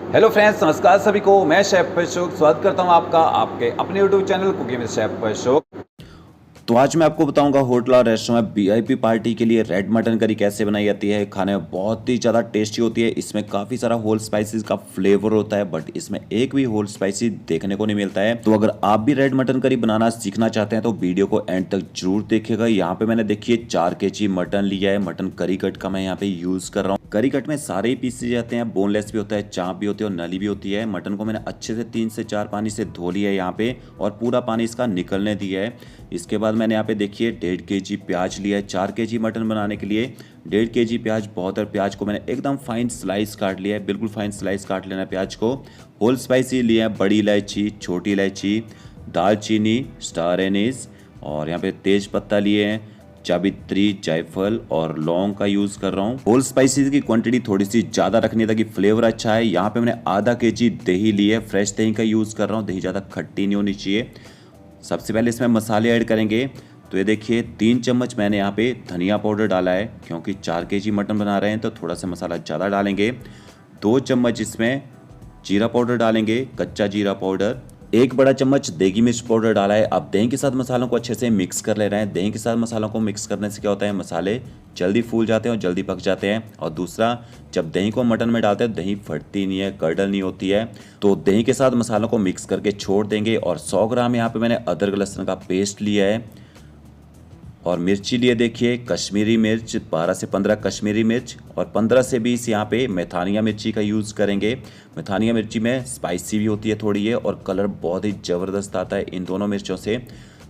Hello friends, नमस्कार सभी को। मैं शेफ अशोक स्वागत करता हूं आपका आपके अपने YouTube channel cooking with chef Ashok. तो आज मैं आपको बताऊंगा होटल और रेस्टोरेंट में वीआईपी पार्टी के लिए रेड मटन करी कैसे बनाई जाती है। खाने में बहुत ही ज़्यादा टेस्टी होती है। इसमें काफ़ी सारा होल स्पाइसेस का फ्लेवर होता है, बट इसमें एक भी होल स्पाइसी देखने को नहीं मिलता है। तो अगर आप भी रेड मटन करी बनाना सीखना चाहते हैं तो वीडियो को एंड तक जरूर देखिएगा। यहाँ पे मैंने देखिए 4 केजी मटन लिया है। मटन करी कट का मैं यहाँ पे यूज़ कर रहा हूँ। करी कट में सारे ही पीसेस जाते हैं, बोनलेस भी होता है, चाप भी होती है और नली भी होती है। मटन को मैंने अच्छे से 3 से 4 पानी से धो लिया है यहाँ पे, और पूरा पानी इसका निकलने दिया है। इसके बाद मैंने यहाँ पे देखिए 1.5 केजी प्याज लिया है। 4 केजी मटन बनाने के लिए 1.5 केजी प्याज बहुत है। प्याज को मैंने एकदम फाइन स्लाइस काट लिया है, बिल्कुल फाइन स्लाइस काट लेना है प्याज को। होल स्पाइसी लिए हैं, बड़ी इलायची, छोटी इलायची, दालचीनी, स्टार एनीस, और यहाँ पे तेज पत्ता लिए हैं, जावित्री, जायफल और लौंग का यूज़ कर रहा हूँ। होल स्पाइसेस की क्वांटिटी थोड़ी सी ज़्यादा रखनी है ताकि फ्लेवर अच्छा है। यहाँ पे मैंने आधा केजी दही ली है, फ्रेश दही का यूज़ कर रहा हूँ। दही ज़्यादा खट्टी नहीं होनी चाहिए। सबसे पहले इसमें मसाले ऐड करेंगे। तो ये देखिए 3 चम्मच मैंने यहाँ पे धनिया पाउडर डाला है, क्योंकि 4 केजी मटन बना रहे हैं तो थोड़ा सा मसाला ज़्यादा डालेंगे। 2 चम्मच इसमें जीरा पाउडर डालेंगे, कच्चा जीरा पाउडर। 1 बड़ा चम्मच देगी मिर्च पाउडर डाला है। अब दही के साथ मसालों को अच्छे से मिक्स कर ले रहे हैं। दही के साथ मसालों को मिक्स करने से क्या होता है, मसाले जल्दी फूल जाते हैं और जल्दी पक जाते हैं। और दूसरा, जब दही को मटन में डालते हैं दही फटती नहीं है, कर्डल नहीं होती है। तो दही के साथ मसालों को मिक्स करके छोड़ देंगे। और 100 ग्राम यहाँ पे मैंने अदरक लहसुन का पेस्ट लिया है। और मिर्ची लिए देखिए कश्मीरी मिर्च, 12 से 15 कश्मीरी मिर्च, और 15 से 20 यहाँ पे मैथानिया मिर्ची का यूज़ करेंगे। मैथानिया मिर्ची में स्पाइसी भी होती है थोड़ी ये, और कलर बहुत ही ज़बरदस्त आता है इन दोनों मिर्चों से।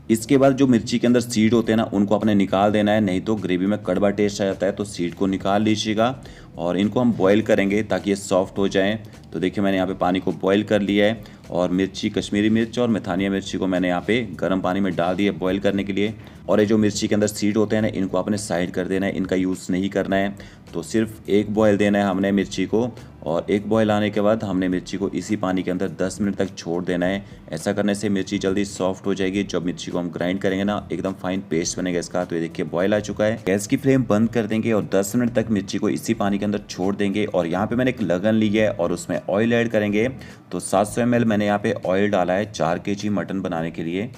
इसके बाद जो मिर्ची के अंदर सीड होते हैं ना, उनको अपने निकाल देना है, नहीं तो ग्रेवी में कड़वा टेस्ट आ जाता है। तो सीड को निकाल लीजिएगा और इनको हम बॉईल करेंगे ताकि ये सॉफ्ट हो जाएं। तो देखिए मैंने यहाँ पे पानी को बॉईल कर लिया है, और मिर्ची, कश्मीरी मिर्च और मैथानिया मिर्ची को मैंने यहाँ पे गर्म पानी में डाल दिया बॉईल करने के लिए। और ये जो मिर्ची के अंदर सीड होते हैं ना, इनको आपने साइड कर देना है, इनका यूज़ नहीं करना है। तो सिर्फ एक बॉयल देना है हमने मिर्ची को, और एक बॉयल आने के बाद हमने मिर्ची को इसी पानी के अंदर 10 मिनट तक छोड़ देना है। ऐसा करने से मिर्ची जल्दी सॉफ्ट हो जाएगी। जब मिर्ची को हम ग्राइंड करेंगे ना, एकदम फाइन पेस्ट बनेगा इसका। तो ये देखिए बॉयल आ चुका है। गैस की फ्लेम बंद कर देंगे और 10 मिनट तक मिर्ची को इसी पानी के अंदर छोड़ देंगे। और यहाँ पे मैंने एक लगन ली है और उसमें ऑयल ऐड करेंगे। तो 700 ml मैंने यहाँ पे ऑयल डाला है 4 केजी मटन बनाने के लिए।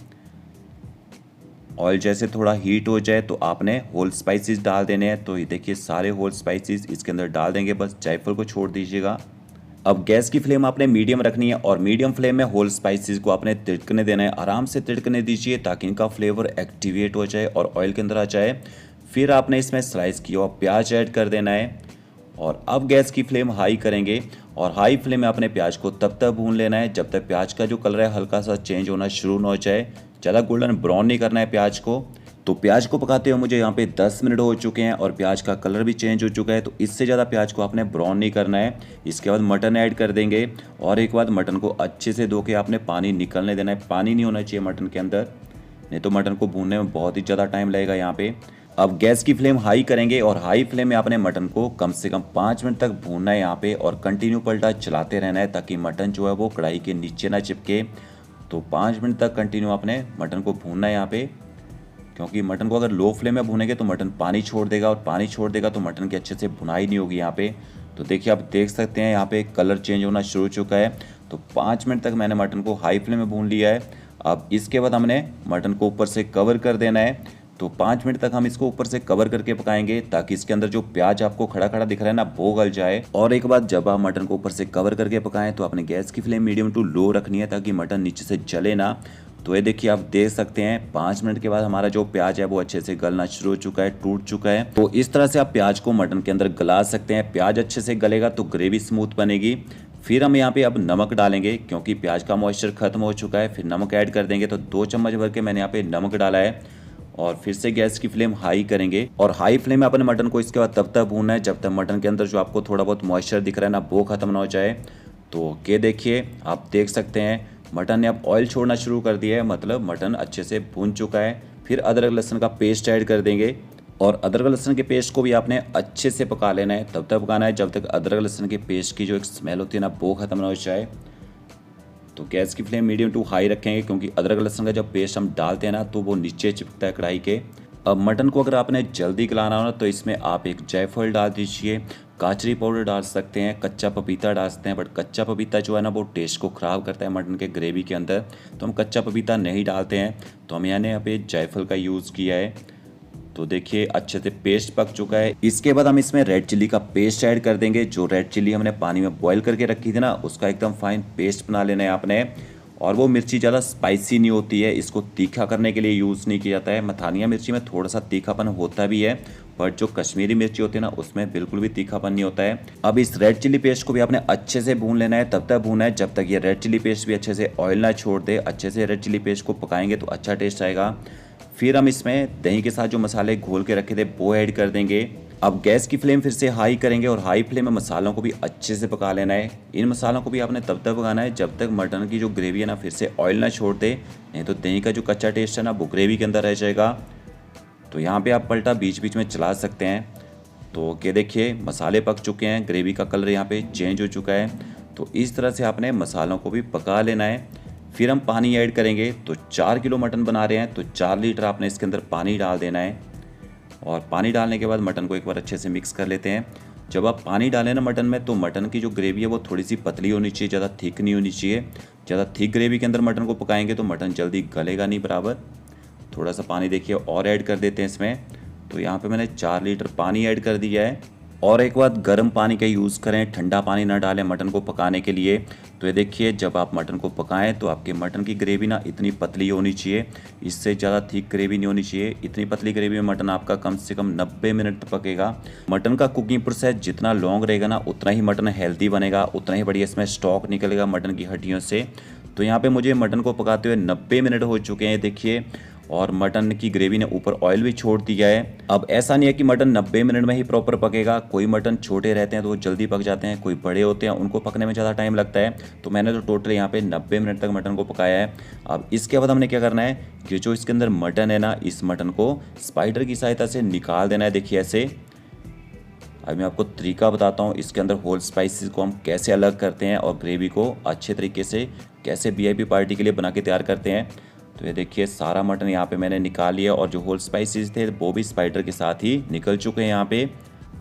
ऑयल जैसे थोड़ा हीट हो जाए तो आपने होल स्पाइसेस डाल देने हैं। तो ये देखिए सारे होल स्पाइसेस इसके अंदर डाल देंगे, बस जायफल को छोड़ दीजिएगा। अब गैस की फ्लेम आपने मीडियम रखनी है, और मीडियम फ्लेम में होल स्पाइसेस को आपने तिड़कने देना है। आराम से तिड़कने दीजिए ताकि इनका फ्लेवर एक्टिवेट हो जाए और ऑयल के अंदर आ जाए। फिर आपने इसमें स्लाइस किया हुआ प्याज ऐड कर देना है। और अब गैस की फ्लेम हाई करेंगे, और हाई फ्लेम में अपने प्याज को तब तक भून लेना है जब तक प्याज का जो कलर है हल्का सा चेंज होना शुरू ना हो जाए। ज़्यादा गोल्डन ब्राउन नहीं करना है प्याज को। तो प्याज को पकाते हुए मुझे यहाँ पे 10 मिनट हो चुके हैं और प्याज का कलर भी चेंज हो चुका है। तो इससे ज़्यादा प्याज को आपने ब्राउन नहीं करना है। इसके बाद मटन ऐड कर देंगे, और एक बाद मटन को अच्छे से धो के आपने पानी निकलने देना है। पानी नहीं होना चाहिए मटन के अंदर, नहीं तो मटन को भूनने में बहुत ही ज़्यादा टाइम लगेगा यहाँ पे। अब गैस की फ्लेम हाई करेंगे, और हाई फ्लेम में आपने मटन को कम से कम 5 मिनट तक भूनना है यहाँ पे, और कंटिन्यू पलटा चलाते रहना है ताकि मटन जो है वो कढ़ाई के नीचे ना चिपके। तो 5 मिनट तक कंटिन्यू आपने मटन को भूनना है यहाँ पे, क्योंकि मटन को अगर लो फ्लेम में भूनेंगे तो मटन पानी छोड़ देगा, और पानी छोड़ देगा तो मटन की अच्छे से भुनाई नहीं होगी यहाँ पे। तो देखिए आप देख सकते हैं यहाँ पे कलर चेंज होना शुरू हो चुका है। तो 5 मिनट तक मैंने मटन को हाई फ्लेम में भून लिया है। अब इसके बाद हमने मटन को ऊपर से कवर कर देना है। तो 5 मिनट तक हम इसको ऊपर से कवर करके पकाएंगे ताकि इसके अंदर जो प्याज आपको खड़ा खड़ा दिख रहा है ना, वो गल जाए। और एक बात, जब आप मटन को ऊपर से कवर करके पकाएं तो अपने गैस की फ्लेम मीडियम टू लो रखनी है ताकि मटन नीचे से जले ना। तो ये देखिए आप देख सकते हैं 5 मिनट के बाद हमारा जो प्याज है वो अच्छे से गलना शुरू हो चुका है, टूट चुका है। तो इस तरह से आप प्याज को मटन के अंदर गला सकते हैं। प्याज अच्छे से गलेगा तो ग्रेवी स्मूथ बनेगी। फिर हम यहाँ पे अब नमक डालेंगे, क्योंकि प्याज का मॉइस्चर खत्म हो चुका है। फिर नमक ऐड कर देंगे। तो 2 चम्मच भर के मैंने यहाँ पे नमक डाला है, और फिर से गैस की फ्लेम हाई करेंगे। और हाई फ्लेम में अपने मटन को इसके बाद तब तक भूनना है जब तक मटन के अंदर जो आपको थोड़ा बहुत मॉइस्चर दिख रहा है ना, वो खत्म ना हो जाए। तो ये देखिए आप देख सकते हैं मटन ने अब ऑयल छोड़ना शुरू कर दिया है, मतलब मटन अच्छे से भून चुका है। फिर अदरक लहसुन का पेस्ट ऐड कर देंगे, और अदरक लहसुन के पेस्ट को भी आपने अच्छे से पका लेना है। तब तक पकाना है जब तक अदरक लहसुन के पेस्ट की जो एक स्मेल होती है ना, वो खत्म ना हो जाए। तो गैस की फ्लेम मीडियम टू हाई रखेंगे, क्योंकि अदरक लहसुन का जब पेस्ट हम डालते हैं ना तो वो नीचे चिपकता है कढ़ाई के। अब मटन को अगर आपने जल्दी गलाना हो ना तो इसमें आप एक जायफल डाल दीजिए, काचरी पाउडर डाल सकते हैं, कच्चा पपीता डाल सकते हैं, बट कच्चा पपीता जो है ना वो टेस्ट को ख़राब करता है मटन के ग्रेवी के अंदर, तो हम कच्चा पपीता नहीं डालते हैं। तो हम मैंने यहाँ पे जायफल का यूज़ किया है। तो देखिए अच्छे से पेस्ट पक चुका है। इसके बाद हम इसमें रेड चिल्ली का पेस्ट ऐड कर देंगे। जो रेड चिल्ली हमने पानी में बॉईल करके रखी थी ना, उसका एकदम फाइन पेस्ट बना लेना है आपने। और वो मिर्ची ज़्यादा स्पाइसी नहीं होती है, इसको तीखा करने के लिए यूज़ नहीं किया जाता है। मथानिया मिर्ची में थोड़ा सा तीखापन होता भी है, बट जो कश्मीरी मिर्ची होती है ना उसमें बिल्कुल भी तीखापन नहीं होता है। अब इस रेड चिल्ली पेस्ट को भी आपने अच्छे से भून लेना है, तब तक भूनना है जब तक ये रेड चिल्ली पेस्ट भी अच्छे से ऑयल ना छोड़ दे। अच्छे से रेड चिल्ली पेस्ट को पकाएंगे तो अच्छा टेस्ट आएगा। फिर हम इसमें दही के साथ जो मसाले घोल के रखे थे वो ऐड कर देंगे। अब गैस की फ्लेम फिर से हाई करेंगे और हाई फ्लेम में मसालों को भी अच्छे से पका लेना है। इन मसालों को भी आपने तब तक पकाना है जब तक मटन की जो ग्रेवी है ना फिर से ऑयल ना छोड़ दे, नहीं तो दही का जो कच्चा टेस्ट है ना वो ग्रेवी के अंदर रह जाएगा। तो यहाँ पे आप पलटा बीच बीच में चला सकते हैं। तो ये देखिए मसाले पक चुके हैं, ग्रेवी का कलर यहाँ पे चेंज हो चुका है। तो इस तरह से आपने मसालों को भी पका लेना है। फिर हम पानी ऐड करेंगे। तो 4 किलो मटन बना रहे हैं तो 4 लीटर आपने इसके अंदर पानी डाल देना है। और पानी डालने के बाद मटन को एक बार अच्छे से मिक्स कर लेते हैं। जब आप पानी डालें ना मटन में, तो मटन की जो ग्रेवी है वो थोड़ी सी पतली होनी चाहिए, ज़्यादा थिक नहीं होनी चाहिए। ज़्यादा थिक ग्रेवी के अंदर मटन को पकाएंगे तो मटन जल्दी गलेगा नहीं बराबर। थोड़ा सा पानी देखिए और ऐड कर देते हैं इसमें। तो यहाँ पे मैंने 4 लीटर पानी ऐड कर दिया है। और एक बात, गर्म पानी का यूज़ करें, ठंडा पानी ना डालें मटन को पकाने के लिए। तो ये देखिए जब आप मटन को पकाएं तो आपके मटन की ग्रेवी ना इतनी पतली होनी चाहिए, इससे ज़्यादा थिक ग्रेवी नहीं होनी चाहिए। इतनी पतली ग्रेवी में मटन आपका कम से कम 90 मिनट तक पकेगा। मटन का कुकिंग प्रोसेस जितना लॉन्ग रहेगा ना उतना ही मटन हेल्दी बनेगा, उतना ही बढ़िया इसमें स्टॉक निकलेगा मटन की हड्डियों से। तो यहाँ पे मुझे मटन को पकाते हुए 90 मिनट हो चुके हैं देखिए, और मटन की ग्रेवी ने ऊपर ऑयल भी छोड़ दिया है। अब ऐसा नहीं है कि मटन 90 मिनट में ही प्रॉपर पकेगा। कोई मटन छोटे रहते हैं तो वो जल्दी पक जाते हैं, कोई बड़े होते हैं उनको पकने में ज़्यादा टाइम लगता है। तो मैंने तो टोटल यहाँ पे 90 मिनट तक मटन को पकाया है। अब इसके बाद हमने क्या करना है कि जो इसके अंदर मटन है ना, इस मटन को स्पाइडर की सहायता से निकाल देना है। देखिए ऐसे। अब मैं आपको तरीका बताता हूँ इसके अंदर होल स्पाइसेस को हम कैसे अलग करते हैं और ग्रेवी को अच्छे तरीके से कैसे वीआईपी पार्टी के लिए बना के तैयार करते हैं। तो ये देखिए सारा मटन यहाँ पे मैंने निकाल लिया और जो होल स्पाइसेस थे वो भी स्पाइडर के साथ ही निकल चुके हैं यहाँ पे।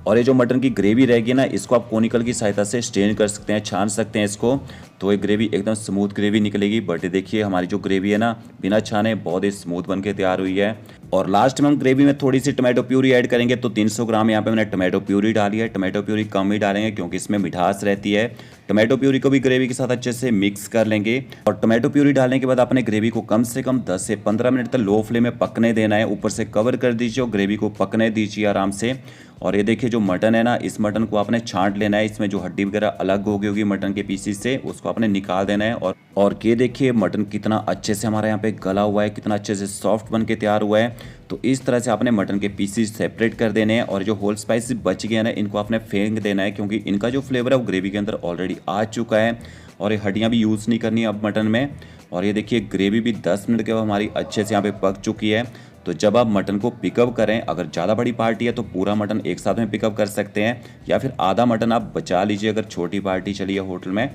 और ये जो मटन की ग्रेवी रहेगी ना, इसको आप कोनिकल की सहायता से स्ट्रेन कर सकते हैं, छान सकते हैं इसको। तो ये ग्रेवी एकदम स्मूथ ग्रेवी निकलेगी। बट देखिए हमारी जो ग्रेवी है ना बिना छाने बहुत ही स्मूथ बन के तैयार हुई है। और लास्ट में हम ग्रेवी में थोड़ी सी टमाटो प्यूरी ऐड करेंगे। तो 300 ग्राम यहाँ पे मैंने टमाटो प्यूरी डाली है। टमाटो प्यूरी कम ही डालेंगे क्योंकि इसमें मिठास रहती है। टमाटो प्यूरी को भी ग्रेवी के साथ अच्छे से मिक्स कर लेंगे। और टमाटो प्यूरी डालने के बाद आपने ग्रेवी को कम से कम 10 से 15 मिनट तक लो फ्लेम में पकने देना है। ऊपर से कवर कर दीजिए और ग्रेवी को पकने दीजिए आराम से। और ये देखिए जो मटन है ना, इस मटन को आपने छांट लेना है। इसमें जो हड्डी वगैरह अलग हो गई होगी मटन के पीसीस से, उसको आपने निकाल देना है। और ये देखिए मटन कितना अच्छे से हमारे यहाँ पे गला हुआ है, कितना अच्छे से सॉफ्ट बन के तैयार हुआ है। तो इस तरह से आपने मटन के पीसीस सेपरेट कर देने हैं। और जो होल स्पाइस बच गया ना, इनको आपने फेंक देना है क्योंकि इनका जो फ्लेवर है वो ग्रेवी के अंदर ऑलरेडी आ चुका है। और ये हड्डियाँ भी यूज़ नहीं करनी है अब मटन में। और ये देखिए ग्रेवी भी 10 मिनट के बाद हमारी अच्छे से यहाँ पे पक चुकी है। तो जब आप मटन को पिकअप करें, अगर ज़्यादा बड़ी पार्टी है तो पूरा मटन एक साथ में पिकअप कर सकते हैं, या फिर आधा मटन आप बचा लीजिए अगर छोटी पार्टी चली है होटल में।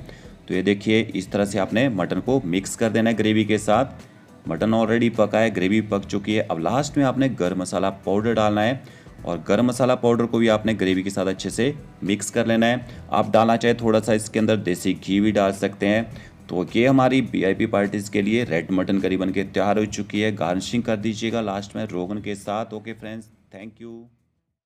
तो ये देखिए इस तरह से आपने मटन को मिक्स कर देना है ग्रेवी के साथ। मटन ऑलरेडी पका है, ग्रेवी पक चुकी है। अब लास्ट में आपने गरम मसाला पाउडर डालना है। और गरम मसाला पाउडर को भी आपने ग्रेवी के साथ अच्छे से मिक्स कर लेना है। आप डालना चाहे थोड़ा सा इसके अंदर देसी घी भी डाल सकते हैं। तो ये हमारी वीआईपी पार्टीज़ के लिए रेड मटन करी बन के तैयार हो चुकी है। गार्निशिंग कर दीजिएगा लास्ट में रोगन के साथ। Okay friends, thank you.